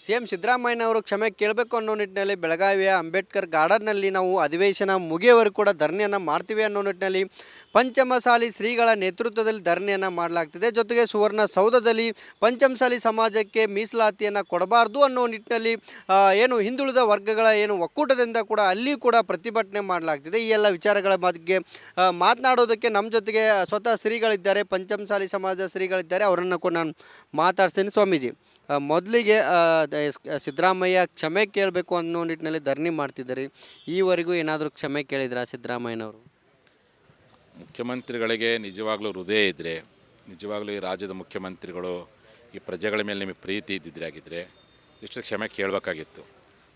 CM ಸಿದ್ದರಾಮಯ್ಯನವರು ಕ್ಷಮೆ ಕೇಳಬೇಕು ಅನ್ನೋ ನಿಟ್ಟಿನಲ್ಲಿ ಬೆಳಗಾವಿಯ ಅಂಬೇಡ್ಕರ್ ಗಾರ್ಡನ್ನಲ್ಲಿ ನಾವು ಅಧಿವೇಶನ ಮುಗಿಯವರೆಗೂ ಕೂಡ ಧರಣಿಯನ್ನು ಮಾಡ್ತೀವಿ ಅನ್ನೋ ನಿಟ್ಟಿನಲ್ಲಿ ಪಂಚಮಸಾಲಿ ಶ್ರೀಗಳ ನೇತೃತ್ವದಲ್ಲಿ ಧರಣಿಯನ್ನು ಮಾಡಲಾಗ್ತಿದೆ. ಜೊತೆಗೆ ಸುವರ್ಣಸೌಧದಲ್ಲಿ ಪಂಚಮಸಾಲಿ ಸಮಾಜಕ್ಕೆ ಮೀಸಲಾತಿಯನ್ನು ಕೊಡಬಾರ್ದು ಅನ್ನೋ ನಿಟ್ಟಿನಲ್ಲಿ ಏನು ಹಿಂದುಳಿದ ವರ್ಗಗಳ ಏನು ಒಕ್ಕೂಟದಿಂದ ಕೂಡ ಅಲ್ಲಿ ಕೂಡ ಪ್ರತಿಭಟನೆ ಮಾಡಲಾಗ್ತಿದೆ. ಈ ಎಲ್ಲ ವಿಚಾರಗಳ ಬಗ್ಗೆ ಮಾತನಾಡೋದಕ್ಕೆ ನಮ್ಮ ಜೊತೆಗೆ ಸ್ವತಃ ಶ್ರೀಗಳಿದ್ದಾರೆ, ಪಂಚಮಸಾಲಿ ಸಮಾಜ ಶ್ರೀಗಳಿದ್ದಾರೆ. ಅವರನ್ನು ಕೂಡ ನಾನು ಮಾತಾಡ್ತೀನಿ. ಸ್ವಾಮೀಜಿ, ಮೊದಲಿಗೆ ಸಿದ್ದರಾಮಯ್ಯ ಕ್ಷಮೆ ಕೇಳಬೇಕು ಅನ್ನೋ ನಿಟ್ಟಿನಲ್ಲಿ ಧರಣಿ ಮಾಡ್ತಿದ್ದಾರೆ. ಈವರೆಗೂ ಏನಾದರೂ ಕ್ಷಮೆ ಕೇಳಿದ್ರಾ ಸಿದ್ದರಾಮಯ್ಯನವರು? ಮುಖ್ಯಮಂತ್ರಿಗಳಿಗೆ ನಿಜವಾಗ್ಲೂ ಹೃದಯ ಇದ್ದರೆ, ನಿಜವಾಗ್ಲೂ ಈ ರಾಜ್ಯದ ಮುಖ್ಯಮಂತ್ರಿಗಳು ಈ ಪ್ರಜೆಗಳ ಮೇಲೆ ನಿಮಗೆ ಪ್ರೀತಿ ಇದ್ದಿದ್ರೆ ಆಗಿದ್ದರೆ ಇಷ್ಟು ಕ್ಷಮೆ ಕೇಳಬೇಕಾಗಿತ್ತು.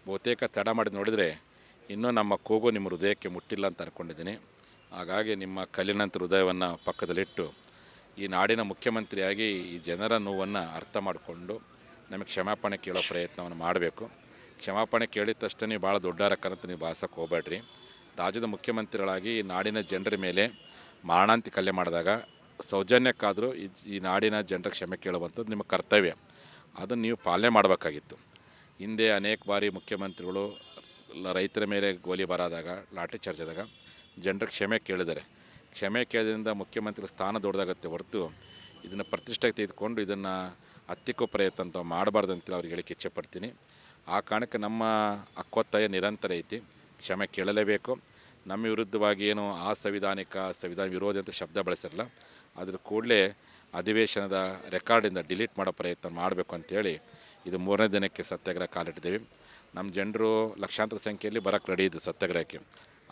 ಬಹುತೇಕ ತಡ ಮಾಡಿ ನೋಡಿದರೆ ಇನ್ನೂ ನಮ್ಮ ಕೂಗು ನಿಮ್ಮ ಹೃದಯಕ್ಕೆ ಮುಟ್ಟಿಲ್ಲ ಅಂತ ಅಂದ್ಕೊಂಡಿದ್ದೀನಿ. ಹಾಗಾಗಿ ನಿಮ್ಮ ಕಲ್ಲಿನಂತ ಹೃದಯವನ್ನು ಪಕ್ಕದಲ್ಲಿಟ್ಟು ಈ ನಾಡಿನ ಮುಖ್ಯಮಂತ್ರಿಯಾಗಿ ಈ ಜನರ ನೋವನ್ನು ಅರ್ಥ ಮಾಡಿಕೊಂಡು ನಮಗೆ ಕ್ಷಮಾಪಣೆ ಕೇಳೋ ಪ್ರಯತ್ನವನ್ನು ಮಾಡಬೇಕು. ಕ್ಷಮಾಪಣೆ ಕೇಳಿದ ತಕ್ಷಣ ನೀವು ಭಾಳ ದೊಡ್ಡರಕ್ಕಂತ ನೀವು ಭಾಸಕ್ಕೆ ಹೋಗಬೇಡ್ರಿ. ರಾಜ್ಯದ ಮುಖ್ಯಮಂತ್ರಿಗಳಾಗಿ ಈ ನಾಡಿನ ಜನರ ಮೇಲೆ ಮಾರಣಾಂತಿಕ ಹಲ್ಲೆ ಮಾಡಿದಾಗ ಸೌಜನ್ಯಕ್ಕಾದರೂ ಈ ನಾಡಿನ ಜನರ ಕ್ಷಮೆ ಕೇಳುವಂಥದ್ದು ನಿಮ್ಮ ಕರ್ತವ್ಯ. ಅದನ್ನು ನೀವು ಪಾಲನೆ ಮಾಡಬೇಕಾಗಿತ್ತು. ಹಿಂದೆ ಅನೇಕ ಬಾರಿ ಮುಖ್ಯಮಂತ್ರಿಗಳು ರೈತರ ಮೇಲೆ ಗೋಲಿಬಾರ್ ಆದಾಗ, ಲಾಠಿ ಚಾರ್ಜ್ ಆದಾಗ ಜನರ ಕ್ಷಮೆ ಕೇಳಿದ್ದಾರೆ. ಕ್ಷಮೆ ಕೇಳೋದ್ರಿಂದ ಮುಖ್ಯಮಂತ್ರಿ ಸ್ಥಾನ ದೊಡ್ಡದಾಗತ್ತೆ ಹೊರತು ಇದನ್ನು ಪ್ರತಿಷ್ಠೆಗೆ ತೆಗೆದುಕೊಂಡು ಇದನ್ನು ಹತ್ತಿಕ್ಕೋ ಪ್ರಯತ್ನ ಅಂತ ಮಾಡಬಾರ್ದು ಅಂತೇಳಿ ಅವ್ರಿಗೆ ಹೇಳಿಕ್ಕೆ ಇಚ್ಛೆಪಡ್ತೀನಿ. ಆ ಕಾರಣಕ್ಕೆ ನಮ್ಮ ಹಕ್ಕೊತ್ತಾಯ ನಿರಂತರ ಐತಿ. ಕ್ಷಮೆ ಕೇಳಲೇಬೇಕು. ನಮ್ಮ ವಿರುದ್ಧವಾಗಿ ಏನು ಸಂವಿಧಾನ ವಿರೋಧಿ ಅಂತ ಶಬ್ದ ಬಳಸಿರಲ್ಲ, ಅದ್ರ ಕೂಡಲೇ ಅಧಿವೇಶನದ ರೆಕಾರ್ಡಿಂದ ಡಿಲೀಟ್ ಮಾಡೋ ಪ್ರಯತ್ನ ಮಾಡಬೇಕು ಅಂಥೇಳಿ ಇದು 3ನೇ ದಿನಕ್ಕೆ ಸತ್ಯಾಗ್ರಹ ಕಾಲಿಟ್ಟಿದ್ದೀವಿ. ನಮ್ಮ ಜನರು ಲಕ್ಷಾಂತರ ಸಂಖ್ಯೆಯಲ್ಲಿ ಬರೋಕ್ಕೆ ರೆಡಿ ಇದ್ದು ಸತ್ಯಾಗ್ರಹಕ್ಕೆ.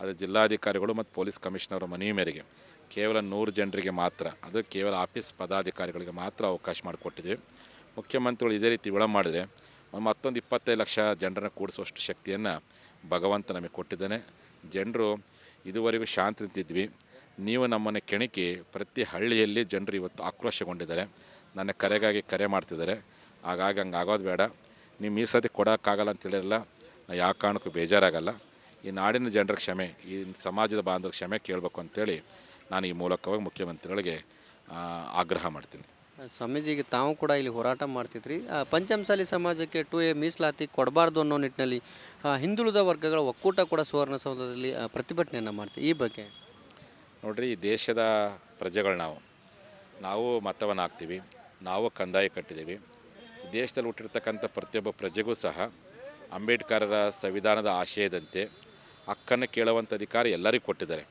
ಅದು ಜಿಲ್ಲಾಧಿಕಾರಿಗಳು ಮತ್ತು ಪೊಲೀಸ್ ಕಮಿಷನರ್ ಮನವಿ ಮೇರೆಗೆ ಕೇವಲ 100 ಜನರಿಗೆ ಮಾತ್ರ, ಅದು ಕೇವಲ ಆಫೀಸ್ ಪದಾಧಿಕಾರಿಗಳಿಗೆ ಮಾತ್ರ ಅವಕಾಶ ಮಾಡಿಕೊಟ್ಟಿದ್ದೀವಿ. ಮುಖ್ಯಮಂತ್ರಿಗಳು ಇದೇ ರೀತಿ ವಿಳಂಬ ಮಾಡಿದರೆ ಮತ್ತೊಂದು 25 ಲಕ್ಷ ಜನರನ್ನು ಕೂಡಿಸುವಷ್ಟು ಶಕ್ತಿಯನ್ನು ಭಗವಂತ ನಮಗೆ ಕೊಟ್ಟಿದ್ದಾನೆ. ಜನರು ಇದುವರೆಗೂ ಶಾಂತಿ ನಿಂತಿದ್ವಿ. ನೀವು ನಮ್ಮನ್ನು ಕೆಣಕಿ ಪ್ರತಿ ಹಳ್ಳಿಯಲ್ಲಿ ಜನರು ಇವತ್ತು ಆಕ್ರೋಶಗೊಂಡಿದ್ದಾರೆ. ನನ್ನ ಕರೆಗಾಗಿ ಕರೆ ಮಾಡ್ತಿದ್ದಾರೆ. ಹಾಗಾಗಿ ಹಂಗೆ ಆಗೋದು ಬೇಡ. ನೀವು ಮೀಸದಿ ಕೊಡೋಕ್ಕಾಗಲ್ಲ ಅಂತೇಳಿರಲ್ಲ, ಯಾವ ಕಾರಣಕ್ಕೂ ಬೇಜಾರಾಗಲ್ಲ. ಈ ನಾಡಿನ ಜನರ ಕ್ಷಮೆ, ಈ ಸಮಾಜದ ಬಾಂಧವ ಕ್ಷಮೆ ಕೇಳಬೇಕು ಅಂತೇಳಿ ನಾನು ಈ ಮೂಲಕವಾಗಿ ಮುಖ್ಯಮಂತ್ರಿಗಳಿಗೆ ಆಗ್ರಹ ಮಾಡ್ತೀನಿ. ಸ್ವಾಮೀಜಿಗೆ ತಾವು ಕೂಡ ಇಲ್ಲಿ ಹೋರಾಟ ಮಾಡ್ತಿದ್ರಿ. ಪಂಚಮಸಾಲಿ ಸಮಾಜಕ್ಕೆ 2A ಮೀಸಲಾತಿ ಕೊಡಬಾರ್ದು ಅನ್ನೋ ನಿಟ್ಟಿನಲ್ಲಿ ಹಿಂದುಳಿದ ವರ್ಗಗಳ ಒಕ್ಕೂಟ ಕೂಡ ಸುವರ್ಣಸೌಧದಲ್ಲಿ ಪ್ರತಿಭಟನೆಯನ್ನು ಮಾಡ್ತೀವಿ. ಈ ಬಗ್ಗೆ ನೋಡಿರಿ, ಈ ದೇಶದ ಪ್ರಜೆಗಳು ನಾವು ಮತವನ್ನು ಹಾಕ್ತೀವಿ, ನಾವು ಕಂದಾಯ ಕಟ್ಟಿದ್ದೀವಿ. ದೇಶದಲ್ಲಿ ಹುಟ್ಟಿರ್ತಕ್ಕಂಥ ಪ್ರತಿಯೊಬ್ಬ ಪ್ರಜೆಗೂ ಸಹ ಅಂಬೇಡ್ಕರರ ಸಂವಿಧಾನದ ಆಶಯದಂತೆ ಹಕ್ಕನ್ನು ಕೇಳುವಂಥ ಅಧಿಕಾರ ಎಲ್ಲರಿಗೂ ಕೊಟ್ಟಿದ್ದಾರೆ.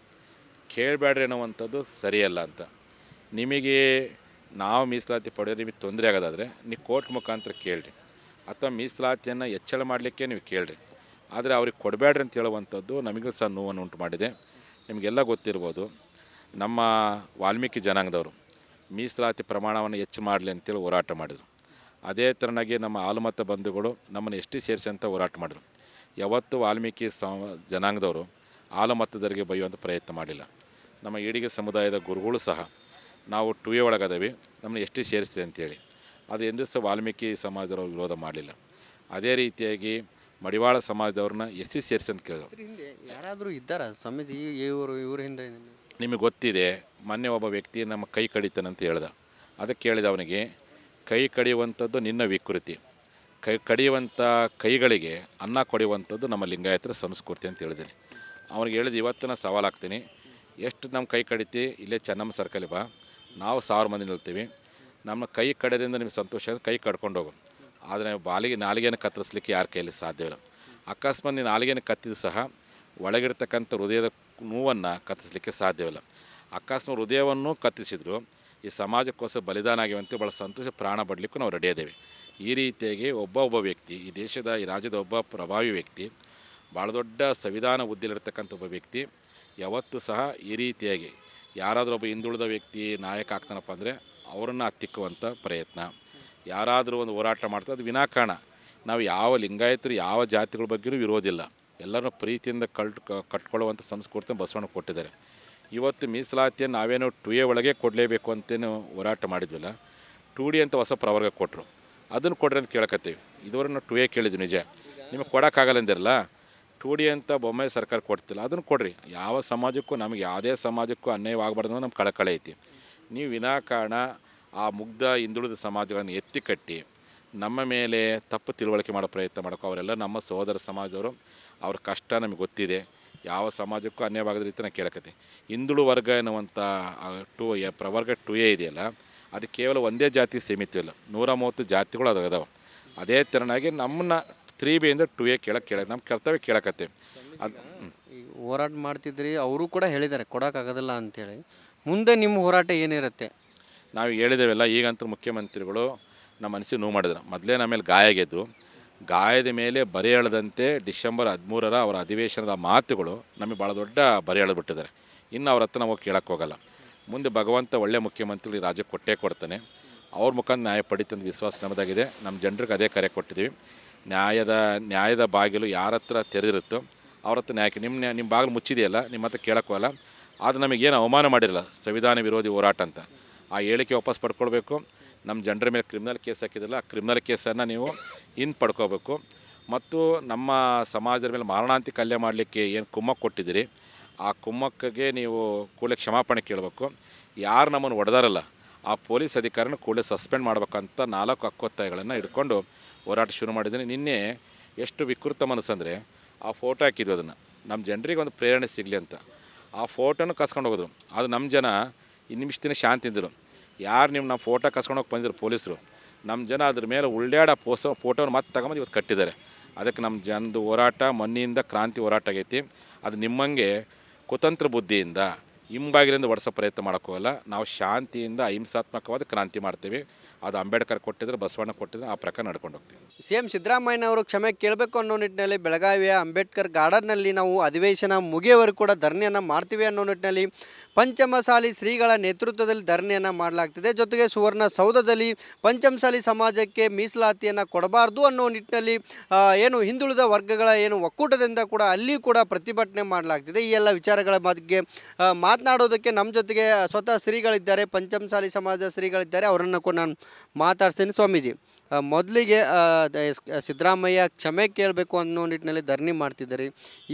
ಕೇಳಬೇಡ್ರಿ ಅನ್ನುವಂಥದ್ದು ಸರಿಯಲ್ಲ ಅಂತ. ನಿಮಗೆ ನಾವು ಮೀಸಲಾತಿ ಪಡೆಯೋದು ನಿಮಗೆ ತೊಂದರೆ ಆಗೋದಾದರೆ ನೀವು ಕೋರ್ಟ್ ಮುಖಾಂತರ ಕೇಳಿರಿ, ಅಥವಾ ಮೀಸಲಾತಿಯನ್ನು ಹೆಚ್ಚಳ ಮಾಡಲಿಕ್ಕೆ ನೀವು ಕೇಳಿರಿ. ಆದರೆ ಅವ್ರಿಗೆ ಕೊಡಬೇಡ್ರಿ ಅಂತ ಹೇಳುವಂಥದ್ದು ನಮಗೂ ಸಹ ನೋವನ್ನು ಉಂಟು ಮಾಡಿದೆ. ನಿಮಗೆಲ್ಲ ಗೊತ್ತಿರ್ಬೋದು, ನಮ್ಮ ವಾಲ್ಮೀಕಿ ಜನಾಂಗದವರು ಮೀಸಲಾತಿ ಪ್ರಮಾಣವನ್ನು ಹೆಚ್ಚು ಮಾಡಲಿ ಅಂತೇಳಿ ಹೋರಾಟ ಮಾಡಿದರು. ಅದೇ ಥರನಾಗಿ ನಮ್ಮ ಹಾಲುಮತ ಬಂಧುಗಳು ನಮ್ಮನ್ನು ಎಸ್ ಟಿ ಸೇರಿಸಿ ಅಂತ ಹೋರಾಟ ಮಾಡಿದರು. ಯಾವತ್ತು ವಾಲ್ಮೀಕಿ ಜನಾಂಗದವರು ಹಾಲುಮತದವರಿಗೆ ಬೈಯುವಂಥ ಪ್ರಯತ್ನ ಮಾಡಿಲ್ಲ. ನಮ್ಮ ಈಡಿಗೆ ಸಮುದಾಯದ ಗುರುಗಳು ಸಹ ನಾವು 2A ಒಳಗದವಿ, ನಮ್ಮನ್ನು ಎಸ್ ಟಿ ಸೇರಿಸ್ತೀವಿ ಅಂತೇಳಿ ಅದು ಎಂದೂ ಸಹ ವಾಲ್ಮೀಕಿ ಸಮಾಜದವರು ವಿರೋಧ ಮಾಡಲಿಲ್ಲ. ಅದೇ ರೀತಿಯಾಗಿ ಮಡಿವಾಳ ಸಮಾಜದವ್ರನ್ನ SC ಸೇರಿಸಿ ಅಂತ ಕೇಳಿದ್ರು. ಹಿಂದೆ ಯಾರಾದರೂ ಇದ್ದಾರಾ ಸ್ವಾಮೀಜಿ ಇವ್ರ ಹಿಂದೆ? ನಿಮಗೆ ಗೊತ್ತಿದೆ, ಮೊನ್ನೆ ಒಬ್ಬ ವ್ಯಕ್ತಿ ನಮ್ಮ ಕೈ ಕಡಿತಾನಂತ ಹೇಳ್ದ. ಅದಕ್ಕೆ ಕೇಳಿದ ಅವನಿಗೆ, ಕೈ ಕಡಿಯುವಂಥದ್ದು ನಿನ್ನ ವಿಕೃತಿ, ಕಡಿಯುವಂಥ ಕೈಗಳಿಗೆ ಅನ್ನ ಕೊಡುವಂಥದ್ದು ನಮ್ಮ ಲಿಂಗಾಯತರ ಸಂಸ್ಕೃತಿ ಅಂತ ಹೇಳಿದ್ದೀನಿ. ಅವ್ನಿಗೆ ಹೇಳಿದ ಇವತ್ತಿನ ಸವಾಲಾಗ್ತೀನಿ, ಎಷ್ಟು ನಮ್ಮ ಕೈ ಕಡಿತಿ, ಇಲ್ಲೇ ಚೆನ್ನಮ್ಮ ಸರ್ಕಲ್ ಬಾ, ನಾವು 1000 ಮಂದಿ ನಿಲ್ತೀವಿ. ನಮ್ಮ ಕೈ ಕಡೆದಿಂದ ನಿಮಗೆ ಸಂತೋಷ ಆದರೆ ಕೈ ಕಡ್ಕೊಂಡು ಹೋಗು. ಆದರೆ ನಾಲಿಗೆಯನ್ನು ಕತ್ತರಿಸ್ಲಿಕ್ಕೆ ಯಾರ ಕೈಯಲ್ಲಿ ಸಾಧ್ಯವಿಲ್ಲ. ಅಕಸ್ಮಾತ್ ನೀನು ನಾಲಿಗೆಯನ್ನು ಕತ್ತಿದ ಸಹ ಒಳಗಿರ್ತಕ್ಕಂಥ ಹೃದಯದ ನೋವನ್ನು ಕತ್ತಿಸಲಿಕ್ಕೆ ಸಾಧ್ಯವಿಲ್ಲ. ಅಕಸ್ಮಾತ್ ಹೃದಯವನ್ನು ಕತ್ತಿಸಿದ್ರು ಈ ಸಮಾಜಕ್ಕೋಸ್ಕರ ಬಲಿದಾನ ಆಗಿವಂತೆ ಭಾಳ ಸಂತೋಷ, ಪ್ರಾಣ ಪಡಲಿಕ್ಕೂ ನಾವು ರೆಡಿ ಇದ್ದೇವೆ. ಈ ರೀತಿಯಾಗಿ ಒಬ್ಬ ವ್ಯಕ್ತಿ, ಈ ರಾಜ್ಯದ ಒಬ್ಬ ಪ್ರಭಾವಿ ವ್ಯಕ್ತಿ, ಭಾಳ ದೊಡ್ಡ ಸಂವಿಧಾನ ಹುದ್ದೆಯಲ್ಲಿರ್ತಕ್ಕಂಥ ಒಬ್ಬ ವ್ಯಕ್ತಿ ಯಾವತ್ತೂ ಸಹ ಈ ರೀತಿಯಾಗಿ ಯಾರಾದರೂ ಒಬ್ಬ ಹಿಂದುಳಿದ ವ್ಯಕ್ತಿ ನಾಯಕ ಆಗ್ತಾನಪ್ಪ ಅಂದರೆ ಅವರನ್ನು ಹತ್ತಿಕ್ಕುವಂಥ ಪ್ರಯತ್ನ, ಯಾರಾದರೂ ಒಂದು ಹೋರಾಟ ಮಾಡ್ತಾರೆ ಅದು ವಿನಾಕಾರಣ. ನಾವು ಯಾವ ಲಿಂಗಾಯತರು ಯಾವ ಜಾತಿಗಳ ಬಗ್ಗೆಯೂ ವಿರೋಧಿಲ್ಲ. ಎಲ್ಲರೂ ಪ್ರೀತಿಯಿಂದ ಕಟ್ಕೊಳ್ಳುವಂಥ ಸಂಸ್ಕೃತಿ ಬಸವಣ್ಣ ಕೊಟ್ಟಿದ್ದಾರೆ. ಇವತ್ತು ಮೀಸಲಾತಿಯನ್ನು ನಾವೇನೋ 2A ಒಳಗೆ ಕೊಡಲೇಬೇಕು ಅಂತೇನು ಹೋರಾಟ ಮಾಡಿದ್ವಿಲ್ಲ, 2D ಅಂತ ಹೊಸ ಪ್ರವರ್ಗ ಕೊಟ್ಟರು, ಅದನ್ನು ಕೊಡ್ರಿ ಅಂತ ಕೇಳಕತ್ತೀವಿ. ಇದುವರೆಗೆ ನಾವು 2A ಕೇಳಿದ್ವಿ. ನಿಜ ನಿಮಗೆ ಕೊಡೋಕ್ಕಾಗಲ್ಲ ಅಂದಿರಲ್ಲ, 2D ಅಂತ ಬೊಮ್ಮಾಯಿ ಸರ್ಕಾರ ಕೊಡ್ತಿಲ್ಲ, ಅದನ್ನು ಕೊಡ್ರಿ. ಯಾವ ಸಮಾಜಕ್ಕೂ, ನಮಗೆ ಯಾವುದೇ ಸಮಾಜಕ್ಕೂ ಅನ್ಯಾಯವಾಗಬಾರ್ದು ಅನ್ನೋ ನಮ್ಮ ಕಳಕಳಿ ಐತಿ. ನೀವು ವಿನಾಕಾರಣ ಆ ಮುಗ್ಧ ಹಿಂದುಳಿದ ಸಮಾಜಗಳನ್ನು ಎತ್ತಿ ಕಟ್ಟಿ ನಮ್ಮ ಮೇಲೆ ತಪ್ಪು ತಿಳುವಳಿಕೆ ಮಾಡೋ ಪ್ರಯತ್ನ ಮಾಡೋಕೆ ಅವರೆಲ್ಲ ನಮ್ಮ ಸಹೋದರ ಸಮಾಜದವರು. ಅವ್ರ ಕಷ್ಟ ನಮಗೆ ಗೊತ್ತಿದೆ. ಯಾವ ಸಮಾಜಕ್ಕೂ ಅನ್ಯವಾಗದ ರೀತಿ ನಾನು ಕೇಳಕತ್ತಿ. ಹಿಂದುಳು ವರ್ಗ ಎನ್ನುವಂಥ ಪ್ರವರ್ಗ 2A ಇದೆಯಲ್ಲ, ಅದು ಕೇವಲ ಒಂದೇ ಜಾತಿಗೆ ಸೀಮಿತವಿಲ್ಲ, 130 ಜಾತಿಗಳು ಅದು ಅದಾವೆ. ಅದೇ ಥರನಾಗಿ ನಮ್ಮನ್ನ 3Bಯಿಂದ 2A ಕೇಳಕ್ಕೆ ನಮ್ಮ ಕರ್ತವ್ಯ ಕೇಳಕತ್ತೆ. ಅದು ಈಗ ಹೋರಾಟ ಮಾಡ್ತಿದ್ರಿ, ಅವರು ಕೂಡ ಹೇಳಿದ್ದಾರೆ ಕೊಡೋಕ್ಕಾಗೋದಿಲ್ಲ ಅಂತೇಳಿ. ಮುಂದೆ ನಿಮ್ಮ ಹೋರಾಟ ಏನಿರುತ್ತೆ? ನಾವು ಹೇಳಿದ್ದೇವೆಲ್ಲ. ಈಗಂತೂ ಮುಖ್ಯಮಂತ್ರಿಗಳು ನಮ್ಮ ಮನಸ್ಸಿಗೆ ನೋವು ಮಾಡಿದ್ರು. ಮೊದಲೇ ನಮ್ಮ ಮೇಲೆ ಗಾಯ ಆಗಿದ್ದು, ಗಾಯದ ಮೇಲೆ ಬರೆ ಎಳೆದಂತೆ ಡಿಸೆಂಬರ್ 13ರ ಅವರ ಅಧಿವೇಶನದ ಮಾತುಗಳು ನಮಗೆ ಭಾಳ ದೊಡ್ಡ ಬರೆ ಎಳೆದ್ಬಿಟ್ಟಿದ್ದಾರೆ. ಇನ್ನು ಅವ್ರ ಹತ್ರ ನಾವು ಕೇಳಕ್ಕೆ ಹೋಗಲ್ಲ. ಮುಂದೆ ಭಗವಂತ ಒಳ್ಳೆ ಮುಖ್ಯಮಂತ್ರಿ ರಾಜ್ಯಕ್ಕೆ ಕೊಟ್ಟೇ ಕೊಡ್ತಾನೆ. ಅವ್ರ ಮುಖಾಂತರ ನ್ಯಾಯ ಪಡಿತಂದು ವಿಶ್ವಾಸ ನಮ್ಮದಾಗಿದೆ. ನಮ್ಮ ಜನರಿಗೆ ಅದೇ ಕರೆ ಕೊಟ್ಟಿದ್ದೀವಿ. ನ್ಯಾಯದ ಬಾಗಿಲು ಯಾರ ಹತ್ರ ತೆರೆದಿರುತ್ತೋ ಅವ್ರ ಹತ್ರ ನ್ಯಾಯಕ್ಕೆ ನಿಮ್ಮ ಬಾಗಿಲು ಮುಚ್ಚಿದೆಯಲ್ಲ, ನಿಮ್ಮ ಹತ್ರ ಕೇಳಕ್ಕೆ ಹೋಗಲ್ಲ. ಆದರೆ ನಮಗೇನು ಅವಮಾನ ಮಾಡಿರಲ್ಲ ಸಂವಿಧಾನ ವಿರೋಧಿ ಹೋರಾಟ ಅಂತ. ಆ ಹೇಳಿಕೆ ವಾಪಸ್ ಪಡ್ಕೊಳ್ಬೇಕು. ನಮ್ಮ ಜನರ ಮೇಲೆ ಕ್ರಿಮಿನಲ್ ಕೇಸ್ ಹಾಕಿದ್ರಲ್ಲ, ಆ ಕ್ರಿಮಿನಲ್ ಕೇಸನ್ನು ನೀವು ಪಡ್ಕೋಬೇಕು. ಮತ್ತು ನಮ್ಮ ಸಮಾಜದ ಮೇಲೆ ಮಾರಣಾಂತಿಕ ಹಲ್ಲೆ ಮಾಡಲಿಕ್ಕೆ ಏನು ಕುಮ್ಮಕ್ಕು ಕೊಟ್ಟಿದ್ದೀರಿ, ಆ ಕುಮ್ಮಕ್ಕಿಗೆ ನೀವು ಕೂಡಲೇ ಕ್ಷಮಾಪಣೆ ಕೇಳಬೇಕು. ಯಾರು ನಮ್ಮನ್ನು ಹೊಡೆದಾರಲ್ಲ ಆ ಪೊಲೀಸ್ ಅಧಿಕಾರಿನ ಕೂಡಲೇ ಸಸ್ಪೆಂಡ್ ಮಾಡ್ಬೇಕಂತ 4 ಹಕ್ಕೊತ್ತಾಯಗಳನ್ನು ಇಟ್ಕೊಂಡು ಹೋರಾಟ ಶುರು ಮಾಡಿದ್ದೀನಿ. ನಿನ್ನೆ ಎಷ್ಟು ವಿಕೃತ ಮನಸ್ಸಂದರೆ, ಆ ಫೋಟೋ ಹಾಕಿದ್ವಿ, ಅದನ್ನು ನಮ್ಮ ಜನರಿಗೆ ಒಂದು ಪ್ರೇರಣೆ ಸಿಗಲಿ ಅಂತ ಆ ಫೋಟೋನು ಕಸ್ಕೊಂಡು ಹೋಗೋದು. ಅದು ನಮ್ಮ ಜನ ನಿಮಿಷ ದಿನ ಶಾಂತಿ ಇದ್ದರು. ಯಾರು ನಮ್ಮ ಫೋಟೋ ಕಸ್ಕೊಂಡು ಹೋಗಿ ಬಂದಿದ್ರು ಪೊಲೀಸರು, ನಮ್ಮ ಜನ ಅದ್ರ ಮೇಲೆ ಉಳ್ಳಾಡ ಫೋಟೋನ ಮತ್ತೆ ತಗೊಂಬಂದು ಇವತ್ತು ಕಟ್ಟಿದ್ದಾರೆ. ಅದಕ್ಕೆ ನಮ್ಮ ಜನದ ಹೋರಾಟ ಮೊನ್ನೆಯಿಂದ ಕ್ರಾಂತಿ ಹೋರಾಟ ಆಗೈತಿ. ಅದು ನಿಮ್ಮಂಗೆ ಕುತಂತ್ರ ಬುದ್ಧಿಯಿಂದ ಹಿಂಬಾಗಿಲಿಂದ ಒಡಿಸೋ ಪ್ರಯತ್ನ ಮಾಡೋಕ್ಕೋಗಲ್ಲ. ನಾವು ಶಾಂತಿಯಿಂದ ಅಹಿಂಸಾತ್ಮಕವಾದ ಕ್ರಾಂತಿ ಮಾಡ್ತೀವಿ. ಅದು ಅಂಬೇಡ್ಕರ್ ಕೊಟ್ಟಿದ್ರೆ, ಬಸವಣ್ಣ ಕೊಟ್ಟಿದ್ರೆ, ಆ ಪ್ರಕಾರ ನಡ್ಕೊಂಡು ಹೋಗ್ತೀವಿ. CM ಸಿದ್ದರಾಮಯ್ಯನವರು ಕ್ಷಮೆ ಕೇಳಬೇಕು ಅನ್ನೋ ನಿಟ್ಟಿನಲ್ಲಿ ಬೆಳಗಾವಿಯ ಅಂಬೇಡ್ಕರ್ ಗಾರ್ಡನ್ನಲ್ಲಿ ನಾವು ಅಧಿವೇಶನ ಮುಗಿಯವರೆಗೂ ಕೂಡ ಧರಣಿಯನ್ನು ಮಾಡ್ತೀವಿ ಅನ್ನೋ ನಿಟ್ಟಿನಲ್ಲಿ ಪಂಚಮಸಾಲಿ ಶ್ರೀಗಳ ನೇತೃತ್ವದಲ್ಲಿ ಧರಣಿಯನ್ನು ಮಾಡಲಾಗ್ತಿದೆ. ಜೊತೆಗೆ ಸುವರ್ಣಸೌಧದಲ್ಲಿ ಪಂಚಮಸಾಲಿ ಸಮಾಜಕ್ಕೆ ಮೀಸಲಾತಿಯನ್ನು ಕೊಡಬಾರ್ದು ಅನ್ನೋ ನಿಟ್ಟಿನಲ್ಲಿ ಏನು ಹಿಂದುಳಿದ ವರ್ಗಗಳ ಏನು ಒಕ್ಕೂಟದಿಂದ ಕೂಡ ಅಲ್ಲಿ ಕೂಡ ಪ್ರತಿಭಟನೆ ಮಾಡಲಾಗ್ತಿದೆ. ಈ ಎಲ್ಲ ವಿಚಾರಗಳ ಬಗ್ಗೆ ಮಾತನಾಡೋದಕ್ಕೆ ನಮ್ಮ ಜೊತೆಗೆ ಸ್ವತಃ ಶ್ರೀಗಳಿದ್ದಾರೆ, ಪಂಚಮಸಾಲಿ ಸಮಾಜ ಶ್ರೀಗಳಿದ್ದಾರೆ. ಅವರನ್ನು ಕೂಡ ನಾನು ಮಾತಾಡ್ತೀನಿ. ಸ್ವಾಮೀಜಿ, ಮೊದಲಿಗೆ ಸಿದ್ದರಾಮಯ್ಯ ಕ್ಷಮೆ ಕೇಳಬೇಕು ಅನ್ನೋ ನಿಟ್ಟಿನಲ್ಲಿ ಧರಣಿ ಮಾಡ್ತಿದ್ದಾರೆ.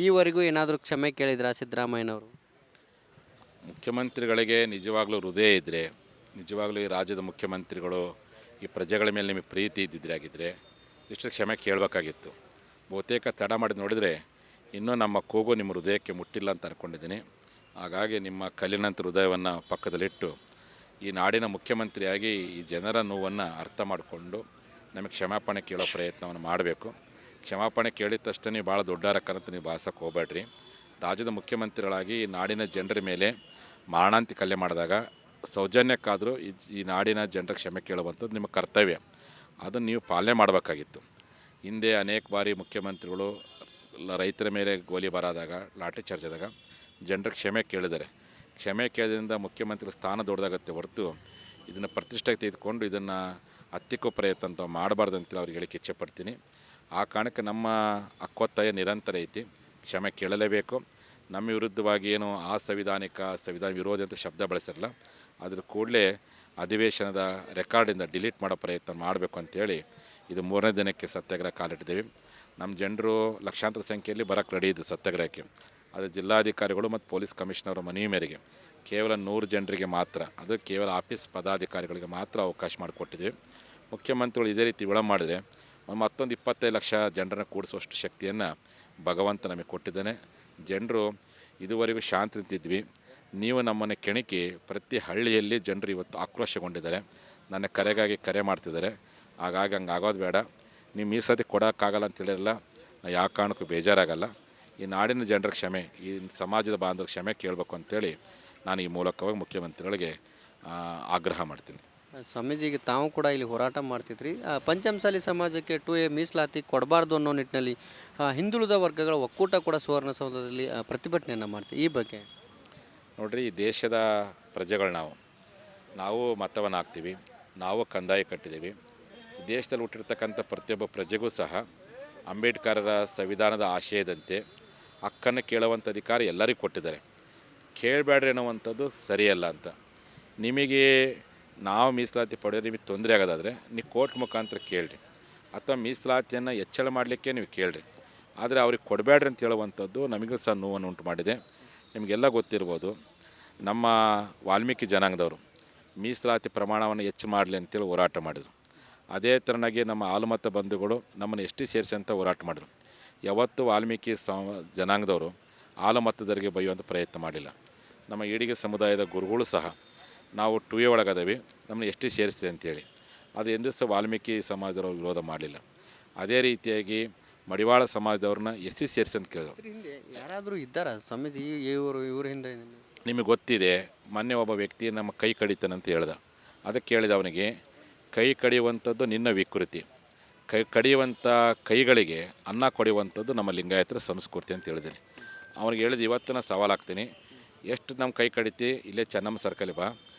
ಈವರೆಗೂ ಏನಾದರೂ ಕ್ಷಮೆ ಕೇಳಿದ್ರಾ ಸಿದ್ದರಾಮಯ್ಯನವರು? ಮುಖ್ಯಮಂತ್ರಿಗಳಿಗೆ ನಿಜವಾಗ್ಲೂ ಹೃದಯ ಇದ್ದರೆ, ನಿಜವಾಗ್ಲೂ ಈ ರಾಜ್ಯದ ಮುಖ್ಯಮಂತ್ರಿಗಳು ಈ ಪ್ರಜೆಗಳ ಮೇಲೆ ನಿಮಗೆ ಪ್ರೀತಿ ಇದ್ದಿದ್ರಾಗಿದ್ದರೆ ಇಷ್ಟು ಕ್ಷಮೆ ಕೇಳಬೇಕಾಗಿತ್ತು. ಬಹುತೇಕ ತಡ ಮಾಡಿ ನೋಡಿದರೆ ಇನ್ನೂ ನಮ್ಮ ಕೂಗು ನಿಮ್ಮ ಹೃದಯಕ್ಕೆ ಮುಟ್ಟಿಲ್ಲ ಅಂತ ಅಂದ್ಕೊಂಡಿದ್ದೀನಿ. ಹಾಗಾಗಿ ನಿಮ್ಮ ಕಲ್ಲಿನಂತ ಹೃದಯವನ್ನು ಪಕ್ಕದಲ್ಲಿಟ್ಟು ಈ ನಾಡಿನ ಮುಖ್ಯಮಂತ್ರಿಯಾಗಿ ಈ ಜನರ ನೋವನ್ನು ಅರ್ಥ ಮಾಡಿಕೊಂಡು ನಮಗೆ ಕ್ಷಮಾಪಣೆ ಕೇಳೋ ಪ್ರಯತ್ನವನ್ನು ಮಾಡಬೇಕು. ಕ್ಷಮಾಪಣೆ ಕೇಳಿದ ತಕ್ಷಣ ನೀವು ಭಾಳ ದೊಡ್ಡರಕ್ಕಂತ ನೀವು ಭಾಸಕ್ಕೆ ಹೋಗಬೇಡ್ರಿ. ರಾಜ್ಯದ ಮುಖ್ಯಮಂತ್ರಿಗಳಾಗಿ ಈ ನಾಡಿನ ಜನರ ಮೇಲೆ ಮಾರಣಾಂತಿಕ ಹಲ್ಲೆ ಮಾಡಿದಾಗ ಸೌಜನ್ಯಕ್ಕಾದರೂ ಈ ನಾಡಿನ ಜನರ ಕ್ಷಮೆ ಕೇಳುವಂಥದ್ದು ನಿಮ್ಮ ಕರ್ತವ್ಯ. ಅದನ್ನು ನೀವು ಪಾಲನೆ ಮಾಡಬೇಕಾಗಿತ್ತು. ಹಿಂದೆ ಅನೇಕ ಬಾರಿ ಮುಖ್ಯಮಂತ್ರಿಗಳು ರೈತರ ಮೇಲೆ ಗೋಲಿಬಾರ್ ಆದಾಗ, ಲಾಠಿ ಚಾರ್ಜ್ ಆದಾಗ ಜನರ ಕ್ಷಮೆ ಕೇಳಿದ್ದಾರೆ. ಕ್ಷಮೆ ಕೇಳೋದ್ರಿಂದ ಮುಖ್ಯಮಂತ್ರಿ ಸ್ಥಾನ ದೊಡ್ಡದಾಗತ್ತೆ ಹೊರತು ಇದನ್ನು ಪ್ರತಿಷ್ಠೆಗೆ ತೆಗೆದುಕೊಂಡು ಇದನ್ನು ಹತ್ತಿಕ್ಕೋ ಪ್ರಯತ್ನ ಅಂತ ಮಾಡಬಾರ್ದು ಅಂತೇಳಿ ಅವ್ರಿಗೆ ಹೇಳಿಕ್ಕೆ ಇಚ್ಛೆಪಡ್ತೀನಿ. ಆ ಕಾರಣಕ್ಕೆ ನಮ್ಮ ಹಕ್ಕೊತ್ತಾಯ ನಿರಂತರ ಐತಿ. ಕ್ಷಮೆ ಕೇಳಲೇಬೇಕು. ನಮ್ಮ ವಿರುದ್ಧವಾಗಿ ಏನು ಸಂವಿಧಾನ ವಿರೋಧಿ ಅಂತ ಶಬ್ದ ಬಳಸಿರಲ್ಲ, ಅದ್ರ ಕೂಡಲೇ ಅಧಿವೇಶನದ ರೆಕಾರ್ಡಿಂದ ಡಿಲೀಟ್ ಮಾಡೋ ಪ್ರಯತ್ನ ಮಾಡಬೇಕು ಅಂಥೇಳಿ ಇದು 3ನೇ ದಿನಕ್ಕೆ ಸತ್ಯಾಗ್ರಹ ಕಾಲಿಟ್ಟಿದ್ದೀವಿ. ನಮ್ಮ ಜನರು ಲಕ್ಷಾಂತರ ಸಂಖ್ಯೆಯಲ್ಲಿ ಬರೋಕ್ಕೆ ರೆಡಿ ಇದ್ದು ಸತ್ಯಾಗ್ರಹಕ್ಕೆ. ಅದು ಜಿಲ್ಲಾಧಿಕಾರಿಗಳು ಮತ್ತು ಪೊಲೀಸ್ ಕಮಿಷನರ್ ಮನವಿ ಮೇರೆಗೆ ಕೇವಲ 100 ಜನರಿಗೆ ಮಾತ್ರ, ಅದು ಕೇವಲ ಆಫೀಸ್ ಪದಾಧಿಕಾರಿಗಳಿಗೆ ಮಾತ್ರ ಅವಕಾಶ ಮಾಡಿಕೊಟ್ಟಿದ್ದೀವಿ. ಮುಖ್ಯಮಂತ್ರಿಗಳು ಇದೇ ರೀತಿ ವಿಳಂಬ ಮಾಡಿದರೆ ಮತ್ತೊಂದು 25 ಲಕ್ಷ ಜನರನ್ನು ಕೂಡಿಸುವಷ್ಟು ಶಕ್ತಿಯನ್ನು ಭಗವಂತ ನಮಗೆ ಕೊಟ್ಟಿದ್ದಾನೆ. ಜನರು ಇದುವರೆಗೂ ಶಾಂತಿ ನಿಂತಿದ್ವಿ. ನೀವು ನಮ್ಮನ್ನು ಕೆಣಕಿ ಪ್ರತಿ ಹಳ್ಳಿಯಲ್ಲಿ ಜನರು ಇವತ್ತು ಆಕ್ರೋಶಗೊಂಡಿದ್ದಾರೆ. ನನ್ನ ಕರೆಗಾಗಿ ಕರೆ ಮಾಡ್ತಿದ್ದಾರೆ. ಹಾಗಾಗಿ ಹಂಗೆ ಆಗೋದು ಬೇಡ. ನೀವು ಈ ಸತಿ ಕೊಡೋಕ್ಕಾಗಲ್ಲ ಅಂತೇಳಿರಲ್ಲ, ಯಾವ ಕಾರಣಕ್ಕೂ ಬೇಜಾರಾಗಲ್ಲ. ಈ ನಾಡಿನ ಜನರ ಕ್ಷಮೆ, ಈ ಸಮಾಜದ ಬಾಂಧವ ಕ್ಷಮೆ ಕೇಳಬೇಕು ಅಂತೇಳಿ ನಾನು ಈ ಮೂಲಕವಾಗಿ ಮುಖ್ಯಮಂತ್ರಿಗಳಿಗೆ ಆಗ್ರಹ ಮಾಡ್ತೀನಿ. ಸ್ವಾಮೀಜಿಗೆ ತಾವು ಕೂಡ ಇಲ್ಲಿ ಹೋರಾಟ ಮಾಡ್ತಿದ್ರಿ. ಪಂಚಮಸಾಲಿ ಸಮಾಜಕ್ಕೆ 2A ಮೀಸಲಾತಿ ಕೊಡಬಾರ್ದು ಅನ್ನೋ ನಿಟ್ಟಿನಲ್ಲಿ ಹಿಂದುಳಿದ ವರ್ಗಗಳ ಒಕ್ಕೂಟ ಕೂಡ ಸುವರ್ಣಸೌಧದಲ್ಲಿ ಪ್ರತಿಭಟನೆಯನ್ನು ಮಾಡ್ತೀವಿ. ಈ ಬಗ್ಗೆ ನೋಡಿರಿ, ಈ ದೇಶದ ಪ್ರಜೆಗಳು ನಾವು ಮತವನ್ನು ಹಾಕ್ತೀವಿ, ನಾವು ಕಂದಾಯ ಕಟ್ಟಿದ್ದೀವಿ. ದೇಶದಲ್ಲಿ ಹುಟ್ಟಿರ್ತಕ್ಕಂಥ ಪ್ರತಿಯೊಬ್ಬ ಪ್ರಜೆಗೂ ಸಹ ಅಂಬೇಡ್ಕರರ ಸಂವಿಧಾನದ ಆಶಯದಂತೆ ಹಕ್ಕನ್ನು ಕೇಳುವಂಥ ಅಧಿಕಾರ ಎಲ್ಲರಿಗೂ ಕೊಟ್ಟಿದ್ದಾರೆ. ಕೇಳಬೇಡ್ರಿ ಅನ್ನುವಂಥದ್ದು ಸರಿಯಲ್ಲ ಅಂತ. ನಿಮಗೆ ನಾವು ಮೀಸಲಾತಿ ಪಡೆಯೋದು ನಿಮಗೆ ತೊಂದರೆ ಆಗೋದಾದರೆ ನೀವು ಕೋರ್ಟ್ ಮುಖಾಂತರ ಕೇಳಿರಿ, ಅಥವಾ ಮೀಸಲಾತಿಯನ್ನು ಹೆಚ್ಚಳ ಮಾಡಲಿಕ್ಕೆ ನೀವು ಕೇಳಿರಿ. ಆದರೆ ಅವ್ರಿಗೆ ಕೊಡಬೇಡ್ರಿ ಅಂತ ಹೇಳುವಂಥದ್ದು ನಮಗೂ ಸಹ ನೋವನ್ನು ಉಂಟು ಮಾಡಿದೆ. ನಿಮಗೆಲ್ಲ ಗೊತ್ತಿರ್ಬೋದು, ನಮ್ಮ ವಾಲ್ಮೀಕಿ ಜನಾಂಗದವರು ಮೀಸಲಾತಿ ಪ್ರಮಾಣವನ್ನು ಹೆಚ್ಚು ಮಾಡಲಿ ಅಂತೇಳಿ ಹೋರಾಟ ಮಾಡಿದರು. ಅದೇ ಥರನಾಗಿ ನಮ್ಮ ಹಾಲುಮತ ಬಂಧುಗಳು ನಮ್ಮನ್ನು ಎಸ್ ಟಿ ಸೇರಿಸಿ ಅಂತ ಹೋರಾಟ ಮಾಡಿದ್ರು. ಯಾವತ್ತು ವಾಲ್ಮೀಕಿ ಜನಾಂಗದವರು ಹಾಲುಮತದವರಿಗೆ ಬೈಯುವಂಥ ಪ್ರಯತ್ನ ಮಾಡಿಲ್ಲ. ನಮ್ಮ ಈಡಿಗೆ ಸಮುದಾಯದ ಗುರುಗಳು ಸಹ ನಾವು 2A ಒಳಗದವಿ, ನಮ್ಮನ್ನು ಎಸ್ ಟಿ ಸೇರಿಸ್ತೀವಿ ಅಂತೇಳಿ ಅದು ಎಂದೂ ಸಹ ವಾಲ್ಮೀಕಿ ಸಮಾಜದವರು ವಿರೋಧ ಮಾಡಲಿಲ್ಲ. ಅದೇ ರೀತಿಯಾಗಿ ಮಡಿವಾಳ ಸಮಾಜದವ್ರನ್ನ ಎಸ್ ಸಿ ಸೇರಿಸಿ ಅಂತ ಕೇಳಿದ್ರು. ಹಿಂದೆ ಯಾರಾದರೂ ಇದ್ದಾರಾ ಸ್ವಾಮೀಜಿ ಇವ್ರ ಹಿಂದೆ? ನಿಮಗೆ ಗೊತ್ತಿದೆ, ಮೊನ್ನೆ ಒಬ್ಬ ವ್ಯಕ್ತಿ ನಮ್ಮ ಕೈ ಕಡಿತಾನಂತ ಹೇಳ್ದ. ಅದಕ್ಕೆ ಕೇಳಿದ ಅವನಿಗೆ, ಕೈ ಕಡಿಯುವಂಥದ್ದು ನಿನ್ನ ವಿಕೃತಿ, ಕೈ ಕಡಿಯುವಂಥ ಕೈಗಳಿಗೆ ಅನ್ನ ಕೊಡುವಂಥದ್ದು ನಮ್ಮ ಲಿಂಗಾಯತರ ಸಂಸ್ಕೃತಿ ಅಂತ ಹೇಳಿದ್ದೀನಿ. ಅವನಿಗೆ ಹೇಳಿದ ಇವತ್ತು ನಾನು ಸವಾಲಾಗ್ತೀನಿ, ಎಷ್ಟು ನಮ್ಮ ಕೈ ಕಡಿತಿ ಇಲ್ಲೇ ಚೆನ್ನಮ್ಮ ಸರ್ಕಲ್ ಬಾ,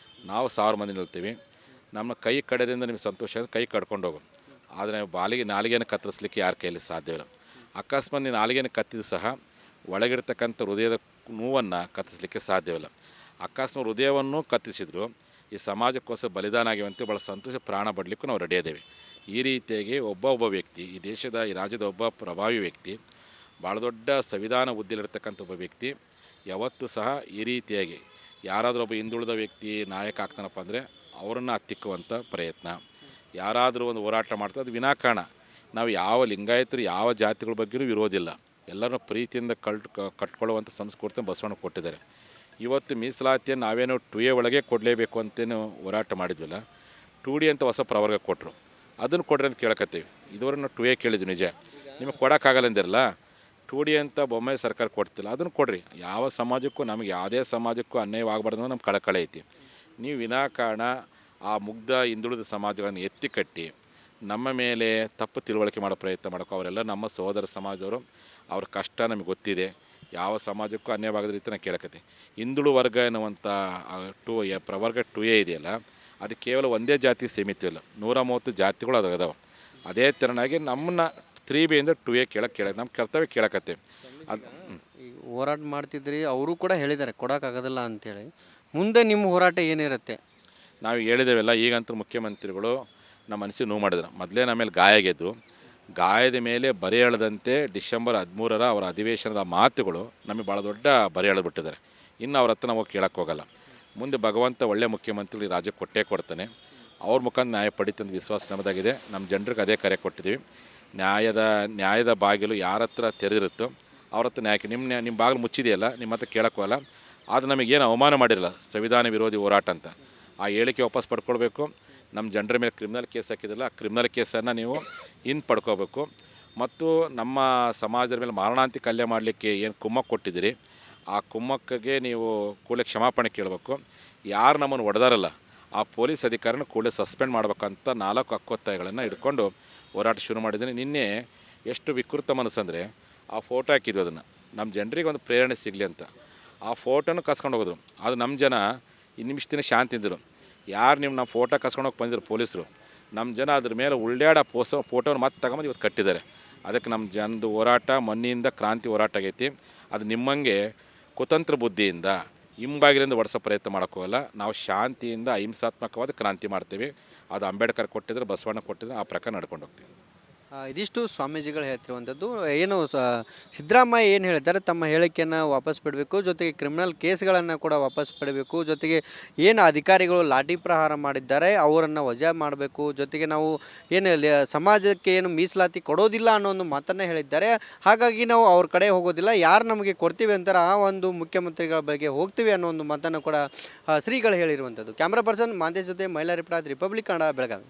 ನಾವು 1000 ಮಂದಿ ನಿಲ್ತೀವಿ, ನಮ್ಮ ಕೈ ಕಡೆದಿಂದ ನಿಮಗೆ ಸಂತೋಷ ಅಂದರೆ ಕೈ ಕಡ್ಕೊಂಡು ಹೋಗು. ಆದರೆ ನಾಲಿಗೆಯನ್ನು ಕತ್ತರಿಸ್ಲಿಕ್ಕೆ ಯಾರ ಕೈಯಲ್ಲಿ ಸಾಧ್ಯವಿಲ್ಲ. ಅಕಸ್ಮಾತ್ ನೀನು ನಾಲಿಗೆಯನ್ನು ಕತ್ತಿದ ಸಹ ಒಳಗಿರ್ತಕ್ಕಂಥ ಹೃದಯದ ನೋವನ್ನು ಕತ್ತಿಸಲಿಕ್ಕೆ ಸಾಧ್ಯವಿಲ್ಲ. ಅಕಸ್ಮಾತ್ ಹೃದಯವನ್ನು ಕತ್ತಿಸಿದ್ರು ಈ ಸಮಾಜಕ್ಕೋಸ್ಕರ ಬಲಿದಾನ ಆಗಿವಂತೆ ಭಾಳ ಸಂತೋಷ, ಪ್ರಾಣ ಬಿಡಲಿಕ್ಕೂ ನಾವು ರೆಡಿ ಇದ್ದೇವೆ. ಈ ರೀತಿಯಾಗಿ ಒಬ್ಬ ವ್ಯಕ್ತಿ, ಈ ದೇಶದ ಈ ರಾಜ್ಯದ ಒಬ್ಬ ಪ್ರಭಾವಿ ವ್ಯಕ್ತಿ, ಭಾಳ ದೊಡ್ಡ ಸಂವಿಧಾನ ಹುದ್ದೆಲಿರ್ತಕ್ಕಂಥ ಒಬ್ಬ ವ್ಯಕ್ತಿ ಯಾವತ್ತೂ ಸಹ ಈ ರೀತಿಯಾಗಿ ಯಾರಾದರೂ ಒಬ್ಬ ಹಿಂದುಳಿದ ವ್ಯಕ್ತಿ ನಾಯಕ ಆಗ್ತಾನಪ್ಪ ಅಂದರೆ ಅವರನ್ನು ಹತ್ತಿಕ್ಕುವಂಥ ಪ್ರಯತ್ನ, ಯಾರಾದರೂ ಒಂದು ಹೋರಾಟ ಮಾಡ್ತಾರೆ ಅದು ವಿನಾಕಾರಣ. ನಾವು ಯಾವ ಲಿಂಗಾಯತರು ಯಾವ ಜಾತಿಗಳ ಬಗ್ಗೆಯೂ ವಿರೋಧಿಲ್ಲ, ಎಲ್ಲರೂ ಪ್ರೀತಿಯಿಂದ ಕಟ್ಕೊಳ್ಳುವಂಥ ಸಂಸ್ಕೃತಿ ಬಸವಣ್ಣ ಕೊಟ್ಟಿದ್ದಾರೆ. ಇವತ್ತು ಮೀಸಲಾತಿಯನ್ನು ನಾವೇನೋ 2A ಒಳಗೆ ಕೊಡಲೇಬೇಕು ಅಂತೇನು ಹೋರಾಟ ಮಾಡಿದ್ವಿಲ್ಲ, 2D ಅಂತ ಹೊಸ ಪ್ರವರ್ಗ ಕೊಟ್ಟರು, ಅದನ್ನು ಕೊಡ್ರಿ ಅಂತ ಕೇಳಕತ್ತೀವಿ. ಇದುವರೆಗೆ ನಾವು 2A ಕೇಳಿದ್ವಿ, ನಿಜ ನಿಮಗೆ ಕೊಡೋಕ್ಕಾಗಲ್ಲ ಅಂದಿರಲ್ಲ, 2D ಅಂತ ಬೊಮ್ಮಾಯಿ ಸರ್ಕಾರ ಕೊಡ್ತಿಲ್ಲ, ಅದನ್ನು ಕೊಡ್ರಿ. ಯಾವ ಸಮಾಜಕ್ಕೂ ನಮಗೆ ಯಾವುದೇ ಸಮಾಜಕ್ಕೂ ಅನ್ಯಾಯವಾಗಬಾರ್ದು ಅನ್ನೋ ನಮ್ಮ ಕಳಕಳಿ ಐತಿ. ನೀವು ವಿನಾಕಾರಣ ಆ ಮುಗ್ಧ ಹಿಂದುಳಿದ ಸಮಾಜಗಳನ್ನು ಎತ್ತಿ ಕಟ್ಟಿ ನಮ್ಮ ಮೇಲೆ ತಪ್ಪು ತಿಳುವಳಿಕೆ ಮಾಡೋ ಪ್ರಯತ್ನ ಮಾಡೋಕೆ, ಅವರೆಲ್ಲ ನಮ್ಮ ಸಹೋದರ ಸಮಾಜದವರು, ಅವ್ರ ಕಷ್ಟ ನಮಗೆ ಗೊತ್ತಿದೆ. ಯಾವ ಸಮಾಜಕ್ಕೂ ಅನ್ಯಾಯವಾಗದ ರೀತಿ ನಾನು ಕೇಳಕತ್ತಿ. ಹಿಂದುಳು ವರ್ಗ ಎನ್ನುವಂಥ ಪ್ರವರ್ಗ 2A ಇದೆಯಲ್ಲ, ಅದು ಕೇವಲ ಒಂದೇ ಜಾತಿಗೆ ಸೀಮಿತವಿಲ್ಲ, 130 ಜಾತಿಗಳು ಅದಾವೆ. ಅದೇ ಥರನಾಗಿ ನಮ್ಮನ್ನ 3Bಯಿಂದ 2A ಕೇಳಕ್ಕೆ ನಮ್ಮ ಕರ್ತವ್ಯ ಕೇಳಕತ್ತೆ. ಅದು ಹೋರಾಟ ಮಾಡ್ತಿದ್ರಿ, ಅವರು ಕೂಡ ಹೇಳಿದ್ದಾರೆ ಕೊಡೋಕ್ಕಾಗೋದಿಲ್ಲ ಅಂಥೇಳಿ. ಮುಂದೆ ನಿಮ್ಮ ಹೋರಾಟ ಏನಿರುತ್ತೆ? ನಾವು ಹೇಳಿದ್ದೇವೆಲ್ಲ, ಈಗಂತೂ ಮುಖ್ಯಮಂತ್ರಿಗಳು ನಮ್ಮ ಮನಸ್ಸಿಗೆ ನೋವು ಮಾಡಿದ್ರು. ಮೊದಲೇ ನಮ್ಮ ಮೇಲೆ ಗಾಯ ಆಗಿದ್ದು, ಗಾಯದ ಮೇಲೆ ಬರೆ ಎಳೆದಂತೆ ಡಿಸೆಂಬರ್ 13ರ ಅವರ ಅಧಿವೇಶನದ ಮಾತುಗಳು ನಮಗೆ ಭಾಳ ದೊಡ್ಡ ಬರೆ ಎಳೆದ್ಬಿಟ್ಟಿದ್ದಾರೆ. ಇನ್ನು ಅವ್ರ ಹತ್ರ ನಾವು ಕೇಳಕ್ಕೆ ಹೋಗಲ್ಲ. ಮುಂದೆ ಭಗವಂತ ಒಳ್ಳೆ ಮುಖ್ಯಮಂತ್ರಿ ರಾಜ್ಯಕ್ಕೆ ಕೊಟ್ಟೇ ಕೊಡ್ತಾನೆ, ಅವ್ರ ಮುಖಾಂತರ ನ್ಯಾಯ ಪಡಿತಂದು ವಿಶ್ವಾಸ ನಮ್ಮದಾಗಿದೆ. ನಮ್ಮ ಜನರಿಗೆ ಅದೇ ಕರೆ ಕೊಟ್ಟಿದ್ದೀವಿ. ನ್ಯಾಯದ ಬಾಗಿಲು ಯಾರ ಹತ್ರ ತೆರೆದಿರುತ್ತೋ ಅವ್ರ ಹತ್ರ ನ್ಯಾಯಕ್ಕೆ ನಿಮ್ಮ ಬಾಗಿಲು ಮುಚ್ಚಿದೆಯಲ್ಲ, ನಿಮ್ಮ ಹತ್ರ ಕೇಳಕ್ಕೆ ಹೋಗಲ್ಲ. ಆದರೆ ನಮಗೇನು ಅವಮಾನ ಮಾಡಿರಲ್ಲ ಸಂವಿಧಾನ ವಿರೋಧಿ ಹೋರಾಟ ಅಂತ, ಆ ಹೇಳಿಕೆ ವಾಪಸ್ ಪಡ್ಕೊಳ್ಬೇಕು. ನಮ್ಮ ಜನರ ಮೇಲೆ ಕ್ರಿಮಿನಲ್ ಕೇಸ್ ಹಾಕಿದಿಲ್ಲ, ಆ ಕ್ರಿಮಿನಲ್ ಕೇಸನ್ನು ನೀವು ಪಡ್ಕೋಬೇಕು. ಮತ್ತು ನಮ್ಮ ಸಮಾಜದ ಮೇಲೆ ಮಾರಣಾಂತಿಕ ಹಲ್ಲೆ ಮಾಡಲಿಕ್ಕೆ ಏನು ಕುಮ್ಮಕ್ಕು ಕೊಟ್ಟಿದ್ದೀರಿ, ಆ ಕುಮ್ಮಕ್ಕಿಗೆ ನೀವು ಕೂಡಲೇ ಕ್ಷಮಾಪಣೆ ಕೇಳಬೇಕು. ಯಾರು ನಮ್ಮನ್ನು ಹೊಡೆದಾರಲ್ಲ ಆ ಪೊಲೀಸ್ ಅಧಿಕಾರಿನ ಕೂಡಲೇ ಸಸ್ಪೆಂಡ್ ಮಾಡ್ಬೇಕಂತ 4 ಹಕ್ಕೊತ್ತಾಯಗಳನ್ನು ಇಟ್ಕೊಂಡು ಹೋರಾಟ ಶುರು ಮಾಡಿದ್ದೀನಿ. ನಿನ್ನೆ ಎಷ್ಟು ವಿಕೃತ ಮನಸ್ಸಂದರೆ, ಆ ಫೋಟೋ ಹಾಕಿದ್ವಿ, ಅದನ್ನು ನಮ್ಮ ಜನರಿಗೆ ಒಂದು ಪ್ರೇರಣೆ ಸಿಗಲಿ ಅಂತ ಆ ಫೋಟೋನು ಕಸ್ಕೊಂಡು ಹೋಗೋದು. ಅದು ನಮ್ಮ ಜನ ನಿಮಿಷ ದಿನ ಶಾಂತಿ ಇದ್ದರು. ಯಾರು ನಮ್ಮ ಫೋಟೋ ಕಸ್ಕೊಂಡು ಹೋಗಿ ಬಂದಿದ್ರು ಪೊಲೀಸರು, ನಮ್ಮ ಜನ ಅದ್ರ ಮೇಲೆ ಉಳ್ಳಾಡ ಫೋಟೋನ ಮತ್ತೆ ತಗೊಂಬಂದು ಇವತ್ತು ಕಟ್ಟಿದ್ದಾರೆ. ಅದಕ್ಕೆ ನಮ್ಮ ಜನದ ಹೋರಾಟ ಮೊನ್ನೆಯಿಂದ ಕ್ರಾಂತಿ ಹೋರಾಟ ಆಗೈತಿ. ಅದು ನಿಮ್ಮಂಗೆ ಕುತಂತ್ರ ಬುದ್ಧಿಯಿಂದ ಹಿಂಬಾಗಿಲಿಂದ ಒಡಿಸೋ ಪ್ರಯತ್ನ ಮಾಡೋಕ್ಕೋಗಲ್ಲ. ನಾವು ಶಾಂತಿಯಿಂದ ಅಹಿಂಸಾತ್ಮಕವಾದ ಕ್ರಾಂತಿ ಮಾಡ್ತೀವಿ. ಅದು ಅಂಬೇಡ್ಕರ್ ಕೊಟ್ಟಿದ್ರೆ, ಬಸವಣ್ಣ ಕೊಟ್ಟಿದ್ರೆ, ಆ ಪ್ರಕಾರ ನಡ್ಕೊಂಡು ಹೋಗ್ತೀವಿ. ಇದಿಷ್ಟು ಸ್ವಾಮೀಜಿಗಳು ಹೇಳ್ತಿರುವಂಥದ್ದು. ಏನು ಸಿದ್ದರಾಮಯ್ಯ ಏನು ಹೇಳ್ತಾರೆ, ತಮ್ಮ ಹೇಳಿಕೆಯನ್ನು ವಾಪಸ್ ಪಡಬೇಕು, ಜೊತೆಗೆ ಕ್ರಿಮಿನಲ್ ಕೇಸ್ಗಳನ್ನು ಕೂಡ ವಾಪಸ್ ಪಡಬೇಕು, ಜೊತೆಗೆ ಏನು ಅಧಿಕಾರಿಗಳು ಲಾಠಿ ಪ್ರಹಾರ ಮಾಡಿದ್ದಾರೆ ಅವರನ್ನು ವಜಾ ಮಾಡಬೇಕು, ಜೊತೆಗೆ ನಾವು ಏನು ಸಮಾಜಕ್ಕೆ ಏನು ಮೀಸಲಾತಿ ಕೊಡೋದಿಲ್ಲ ಅನ್ನೋ ಒಂದು ಮಾತನ್ನು ಹೇಳಿದ್ದಾರೆ. ಹಾಗಾಗಿ ನಾವು ಅವ್ರ ಕಡೆ ಹೋಗೋದಿಲ್ಲ, ಯಾರು ನಮಗೆ ಕೊಡ್ತೀವಿ ಅಂತಾರೆ ಆ ಒಂದು ಮುಖ್ಯಮಂತ್ರಿಗಳ ಬಳಿಗೆ ಹೋಗ್ತೀವಿ ಅನ್ನೋ ಒಂದು ಮಾತನ್ನು ಕೂಡ ಶ್ರೀಗಳು ಹೇಳಿರುವಂಥದ್ದು. ಕ್ಯಾಮ್ರಾ ಪರ್ಸನ್ ಮಾಂತೇಶ್ ಜೊತೆ ಮೈಲಾ ರಿಪೋರ್ಟರ್, ರಿಪಬ್ಲಿಕ್ ಕನ್ನಡ, ಬೆಳಗಾವಿ.